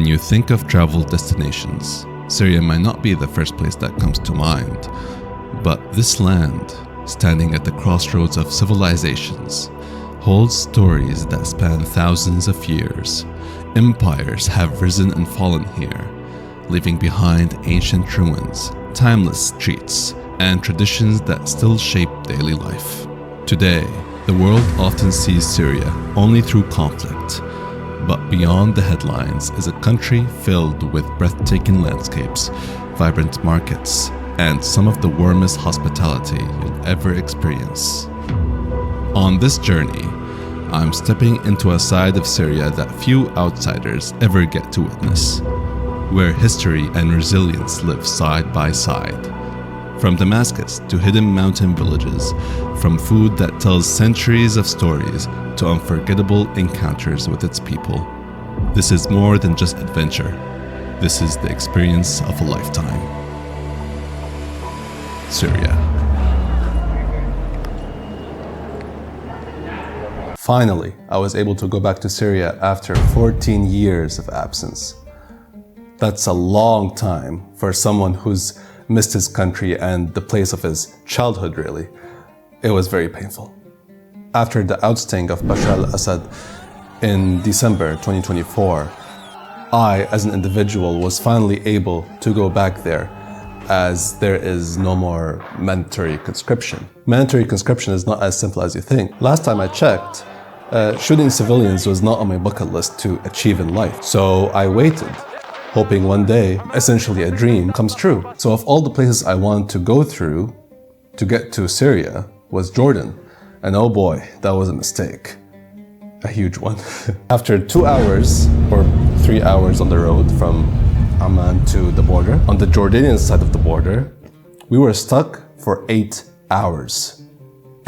When you think of travel destinations, Syria might not be the first place that comes to mind, but this land, standing at the crossroads of civilizations, holds stories that span thousands of years. Empires have risen and fallen here, leaving behind ancient ruins, timeless streets, and traditions that still shape daily life. Today, the world often sees Syria only through conflict, but beyond the headlines is a country filled with breathtaking landscapes, vibrant markets, and some of the warmest hospitality you'll ever experience. On this journey, I'm stepping into a side of Syria that few outsiders ever get to witness, where history and resilience live side by side. From Damascus to hidden mountain villages, from food that tells centuries of stories to unforgettable encounters with its people. This is more than just adventure. This is the experience of a lifetime. Syria. Finally, I was able to go back to Syria after 14 years of absence. That's a long time for someone who's missed his country and the place of his childhood, really. It was very painful. After the ousting of Bashar al-Assad in December 2024, I, as an individual, was finally able to go back there, as there is no more mandatory conscription. Mandatory conscription is not as simple as you think. Last time I checked, shooting civilians was not on my bucket list to achieve in life. So I waited, hoping one day, essentially a dream, comes true. So of all the places I wanted to go through to get to Syria was Jordan. And oh boy, that was a mistake. A huge one. After 2 hours or 3 hours on the road from Amman to the border, on the Jordanian side of the border, we were stuck for 8 hours.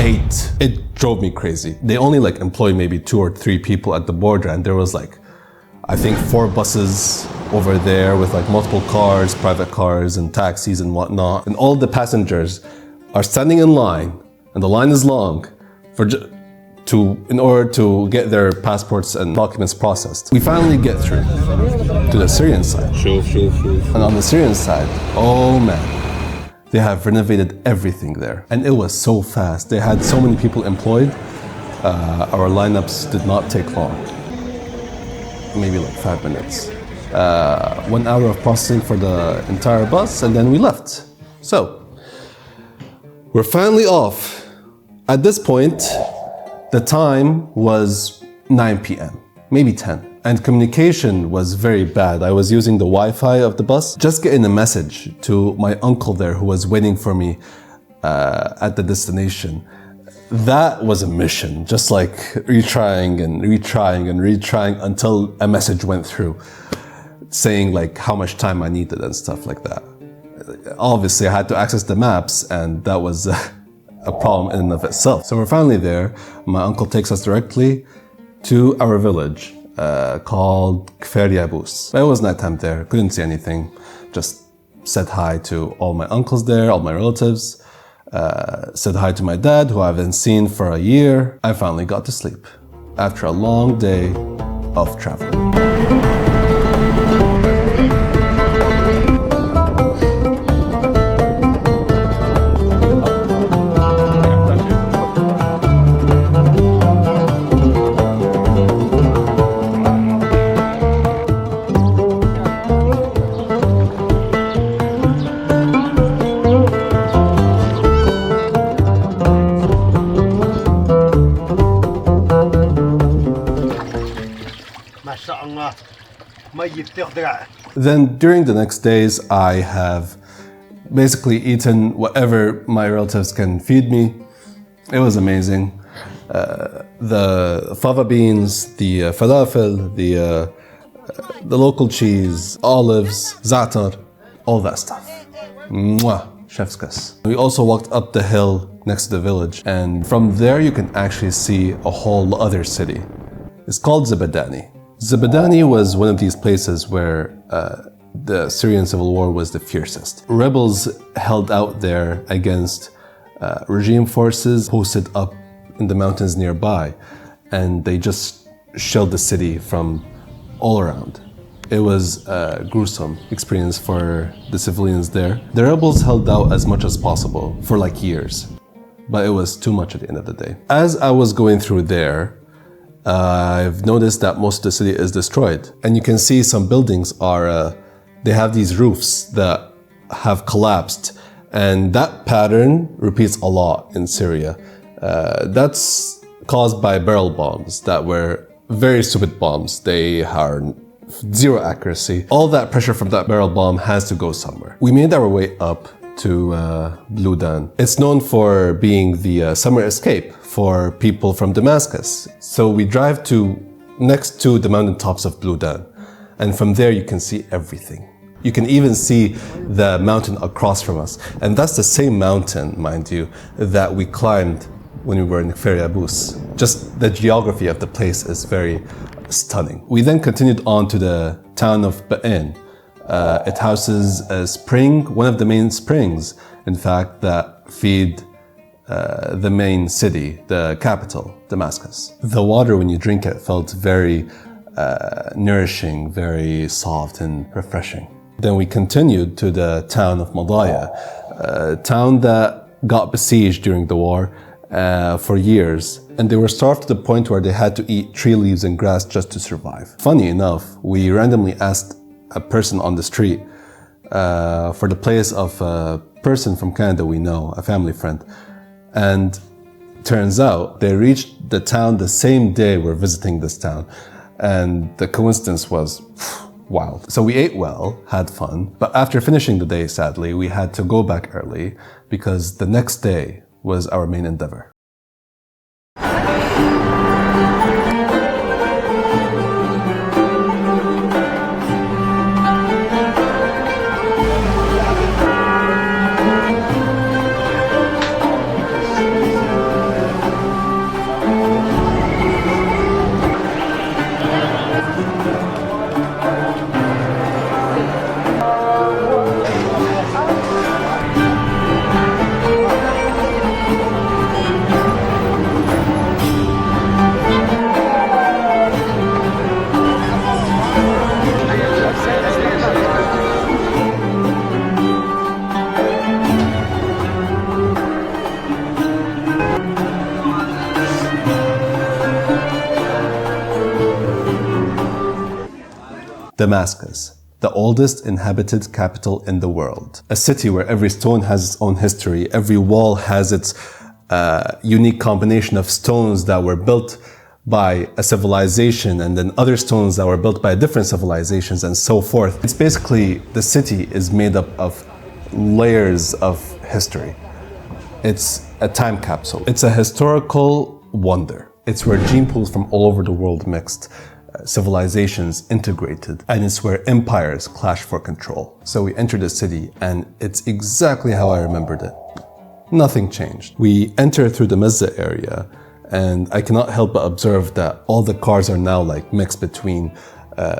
8. It drove me crazy. They only employ maybe 2 or 3 people at the border, and there was I think 4 buses over there with multiple cars, private cars and taxis and whatnot. And all the passengers are standing in line, and the line is long, in order to get their passports and documents processed. We finally get through to the Syrian side. And on the Syrian side, oh man, they have renovated everything there. And it was so fast. They had so many people employed. Our lineups did not take long. Maybe 5 minutes. 1 hour of processing for the entire bus, and then we left. So, we're finally off. At this point, the time was 9 p.m., maybe 10. And communication was very bad. I was using the Wi-Fi of the bus, just getting a message to my uncle there who was waiting for me at the destination. That was a mission, just retrying and retrying and retrying until a message went through saying how much time I needed and stuff like that. Obviously, I had to access the maps, and that was a problem in and of itself. So we're finally there. My uncle takes us directly to our village called Kfar Yabus. It was nighttime there, couldn't see anything. Just said hi to all my uncles there, all my relatives. Said hi to my dad, who I haven't seen for a year. I finally got to sleep after a long day of travel. Then during the next days, I have basically eaten whatever my relatives can feed me. It was amazing. The fava beans, the falafel, the local cheese, olives, za'atar, all that stuff. Mwah, chef's kiss. We also walked up the hill next to the village, and from there you can actually see a whole other city. It's called Zabadani. Zabadani was one of these places where the Syrian civil war was the fiercest. Rebels held out there against regime forces posted up in the mountains nearby, and they just shelled the city from all around. It was a gruesome experience for the civilians there. The rebels held out as much as possible for like years, but it was too much at the end of the day. As I was going through there, I've noticed that most of the city is destroyed. And you can see some buildings are, they have these roofs that have collapsed. And that pattern repeats a lot in Syria. That's caused by barrel bombs that were very stupid bombs. They are zero accuracy. All that pressure from that barrel bomb has to go somewhere. We made our way up to Bludan. It's known for being the summer escape for people from Damascus. So we drive next to the mountaintops of Bludan. And from there you can see everything. You can even see the mountain across from us. And that's the same mountain, mind you, that we climbed when we were in Feryabus. Just the geography of the place is very stunning. We then continued on to the town of Ba'in. It houses a spring, one of the main springs, in fact, that feed the main city, the capital, Damascus. The water, when you drink it, felt very nourishing, very soft and refreshing. Then we continued to the town of Madaya, a town that got besieged during the war for years. And they were starved to the point where they had to eat tree leaves and grass just to survive. Funny enough, we randomly asked a person on the street for the place of a person from Canada we know, a family friend. And turns out they reached the town the same day we're visiting this town. And the coincidence was wild. So we ate well, had fun, but after finishing the day, sadly, we had to go back early because the next day was our main endeavor. Damascus, the oldest inhabited capital in the world. A city where every stone has its own history, every wall has its unique combination of stones that were built by a civilization and then other stones that were built by different civilizations and so forth. It's basically, the city is made up of layers of history. It's a time capsule. It's a historical wonder. It's where gene pools from all over the world mixed. Civilizations integrated, and it's where empires clash for control. So we entered the city and it's exactly how I remembered it. Nothing changed. We enter through the Masjid area and I cannot help but observe that all the cars are now like mixed between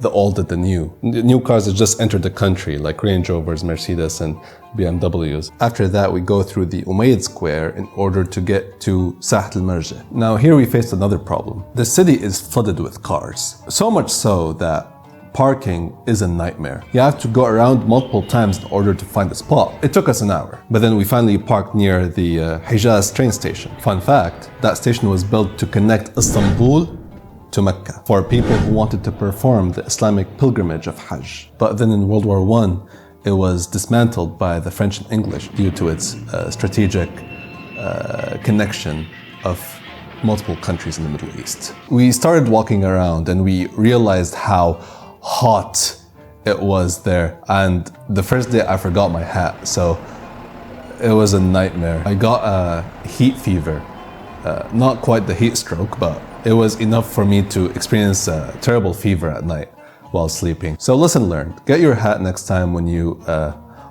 the old and the new. The new cars that just entered the country, like Range Rovers, Mercedes, and BMWs. After that, we go through the Umayyad Square in order to get to Sahat al-Marja. Now here we faced another problem. The city is flooded with cars. So much so that parking is a nightmare. You have to go around multiple times in order to find a spot. It took us an hour, but then we finally parked near the Hijaz train station. Fun fact, that station was built to connect Istanbul to Mecca for people who wanted to perform the Islamic pilgrimage of Hajj. But then in World War I, it was dismantled by the French and English due to its strategic connection of multiple countries in the Middle East. We started walking around and we realized how hot it was there. And the first day I forgot my hat, so it was a nightmare. I got a heat fever, not quite the heat stroke, but it was enough for me to experience a terrible fever at night while sleeping. So lesson learned, get your hat next time when you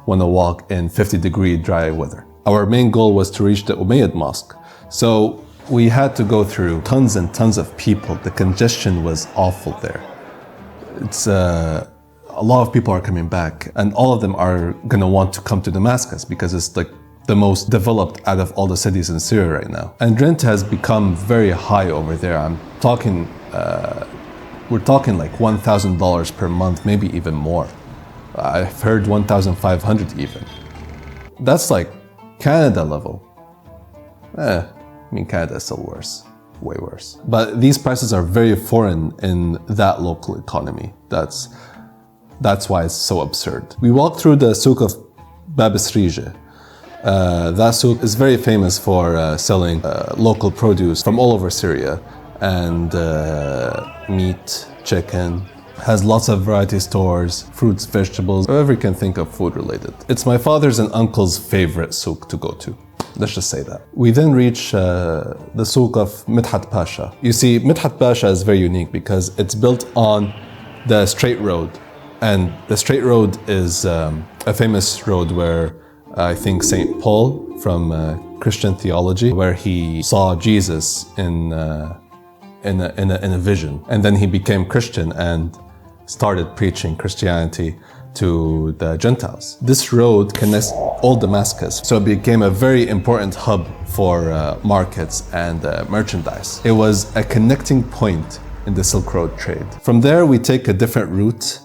want to walk in 50-degree dry weather. Our main goal was to reach the Umayyad Mosque. So we had to go through tons and tons of people. The congestion was awful there. It's a lot of people are coming back and all of them are gonna want to come to Damascus because it's like the most developed out of all the cities in Syria right now. And rent has become very high over there. I'm talking We're talking like $1,000 per month, maybe even more. I've heard 1,500 even. That's like Canada level. I mean, Canada is still worse, way worse. But these prices are very foreign in that local economy. That's why it's so absurd. We walked through the souk of Bab Srija. That souk is very famous for selling local produce from all over Syria, and meat, chicken, has lots of variety stores, fruits, vegetables, whatever you can think of food related. It's my father's and uncle's favorite souk to go to. Let's just say that. We then reach the souk of Midhat Pasha. You see, Midhat Pasha is very unique because it's built on the straight road. And the straight road is a famous road where I think St. Paul from Christian theology, where he saw Jesus in a vision. And then he became Christian and started preaching Christianity to the Gentiles. This road connects all Damascus, so it became a very important hub for markets and merchandise. It was a connecting point in the Silk Road trade. From there, we take a different route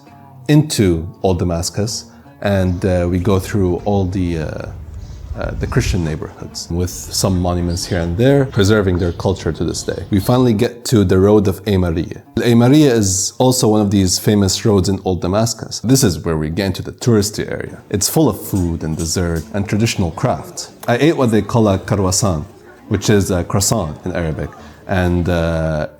into Old Damascus, and we go through all the Christian neighborhoods with some monuments here and there, preserving their culture to this day. We finally get to the road of Umayyad. Umayyad is also one of these famous roads in Old Damascus. This is where we get into the touristy area. It's full of food and dessert and traditional craft. I ate what they call a karwasan, which is a croissant in Arabic, and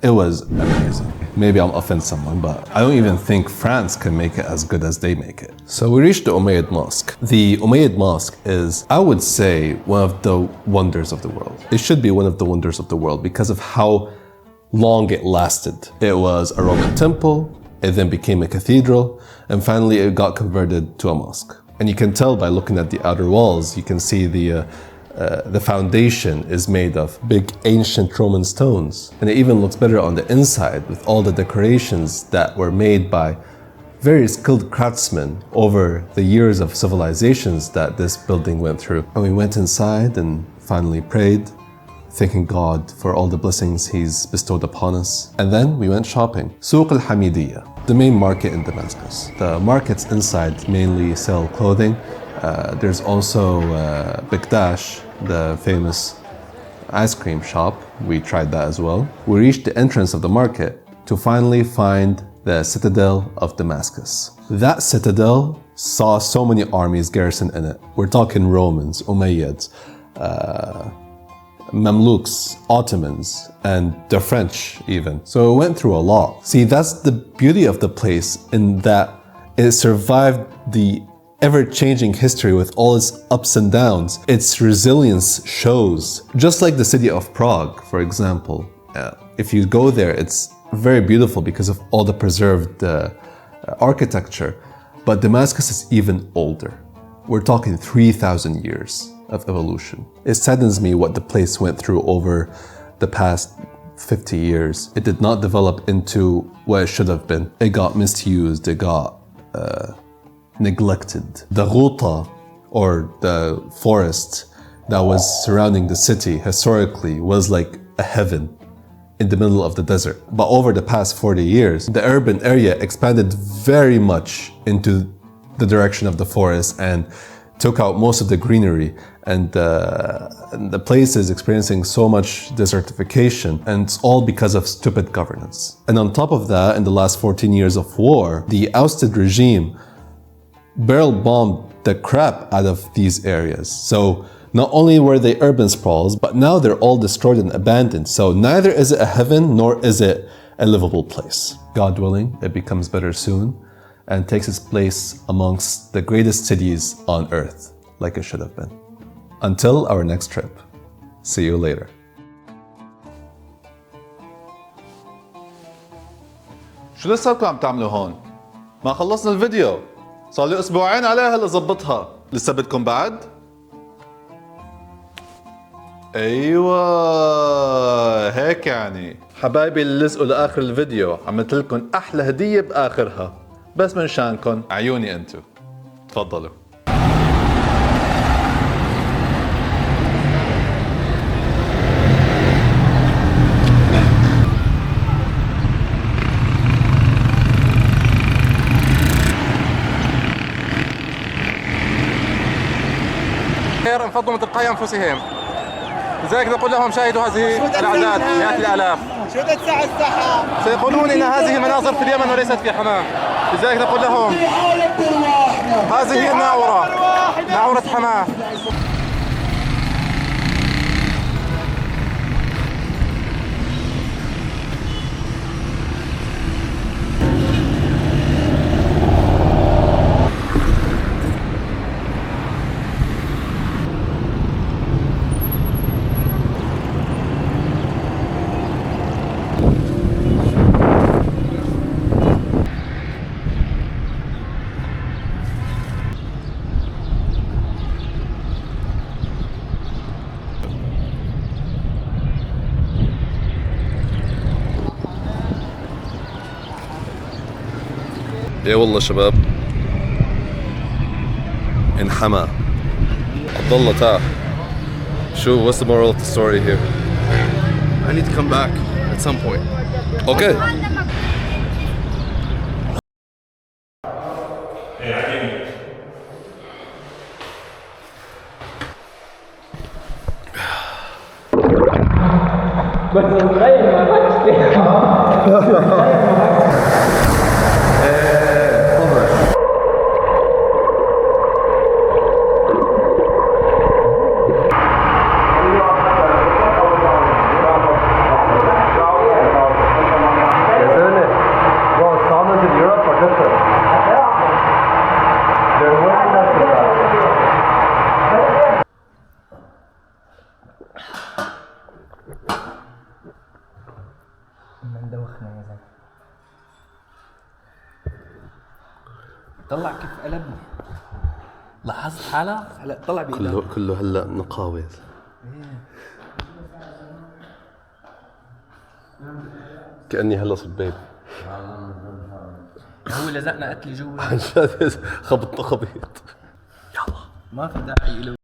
it was amazing. Maybe I'll offend someone, but I don't even think France can make it as good as they make it. So we reached the Umayyad Mosque. The Umayyad Mosque is, I would say, one of the wonders of the world. It should be one of the wonders of the world because of how long it lasted. It was a Roman temple, it then became a cathedral, and finally it got converted to a mosque. And you can tell by looking at the outer walls, you can see the foundation is made of big ancient Roman stones. And it even looks better on the inside with all the decorations that were made by very skilled craftsmen over the years of civilizations that this building went through. And we went inside and finally prayed, thanking God for all the blessings He's bestowed upon us. And then we went shopping. Souk al-Hamidiyya, the main market in Damascus. The markets inside mainly sell clothing. There's also Bektash, the famous ice cream shop. We tried that as well. We reached the entrance of the market to finally find the citadel of Damascus. That citadel saw so many armies garrisoned in it. We're talking Romans, Umayyads, Mamluks, Ottomans, and the French even. So it went through a lot. See, that's the beauty of the place in that it survived the ever-changing history with all its ups and downs. Its resilience shows. Just like the city of Prague, for example. If you go there, it's very beautiful because of all the preserved architecture. But Damascus is even older. We're talking 3,000 years of evolution. It saddens me what the place went through over the past 50 years. It did not develop into what it should have been. It got misused, it got neglected. The Ghuta, or the forest that was surrounding the city historically, was like a heaven in the middle of the desert. But over the past 40 years, the urban area expanded very much into the direction of the forest and took out most of the greenery, and the place is experiencing so much desertification, and it's all because of stupid governance. And on top of that, in the last 14 years of war, the ousted regime barrel bombed the crap out of these areas. So not only were they urban sprawls, but now they're all destroyed and abandoned. So neither is it a heaven, nor is it a livable place. God willing, it becomes better soon and takes its place amongst the greatest cities on earth, like it should have been. Until our next trip. See you later. شو لساتكم عم تعملوا هون؟ ما خلصنا الفيديو. صار لي اسبوعين عليها لظبطها. لسه بدكم بعد؟ ايوه هيك يعني. حبايبي اللي لزقوا لاخر الفيديو عملت لكم احلى هديه باخرها. بس من شانكم عيوني انتو. تفضلوا. غير انفضوا من تلقاء أنفسهم. لذلك نقول لهم شاهدوا هذه الأعداد مئات الآلاف. سيقولون إن هذه مناظر في اليمن وليست في حماة. لذلك نقول لهم هذه هي الناورة، ناورة حماة. ايه والله شباب انحمى. عبد الله تعال شو what's the moral of the story here? I need to come back at some point. Okay. طلع كيف قلبني. لاحظت حالك؟ هلا طلع بإيدك كله هلا نقاوة. كأني هلا صبيت. هو لزقنا قتلي جوا. عن جد خبيط. يلا ما في داعي له.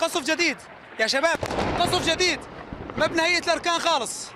قصف جديد يا شباب، قصف جديد، ما بنهية الأركان خالص.